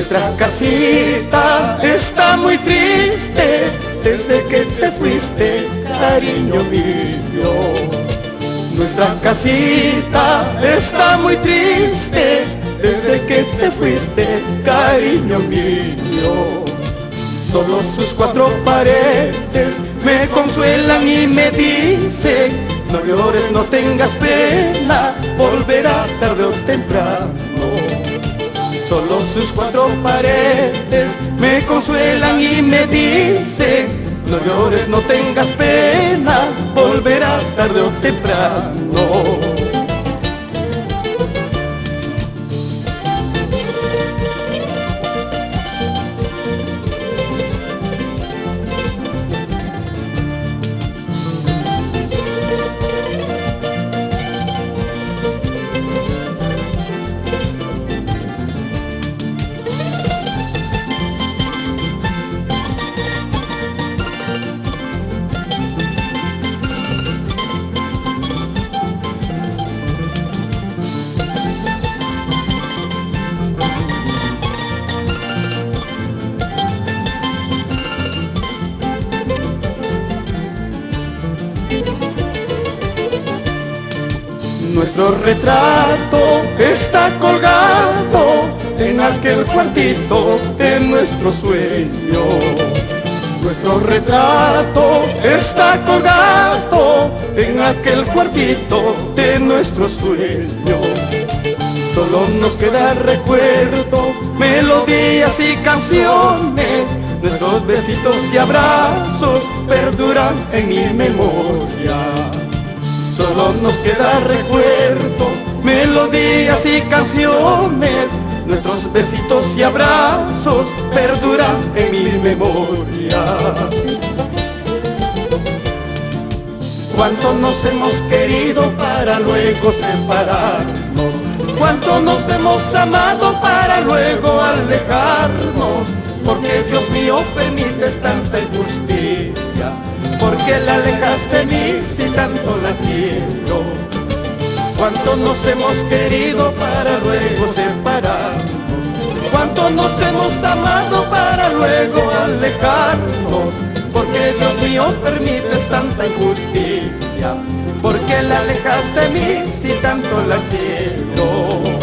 Nuestra casita está muy triste desde que te fuiste, cariño mío. Nuestra casita está muy triste desde que te fuiste, cariño mío. Solo sus cuatro paredes me consuelan y me dicen: no llores, no tengas pena, volverá tarde o temprano. Solo sus cuatro paredes me consuelan y me dicen: no llores, no tengas pena, volverá tarde o temprano. Nuestro retrato está colgado en aquel cuartito de nuestro sueño. Nuestro retrato está colgado en aquel cuartito de nuestro sueño. Solo nos queda recuerdo, melodías y canciones. Nuestros besitos y abrazos perduran en mi memoria. Solo nos queda recuerdo, melodías y canciones. Nuestros besitos y abrazos perduran en mi memoria. Cuánto nos hemos querido para luego separarnos. Cuánto nos hemos amado para luego alejarnos. Porque Dios mío permites tanta injusticia. Porque la alejas de mí si tanto la quiero. Cuánto nos hemos querido para luego separarnos. Cuánto nos hemos amado para luego alejarnos. Porque Dios mío permites tanta injusticia. Porque la alejas de mí si tanto la quiero.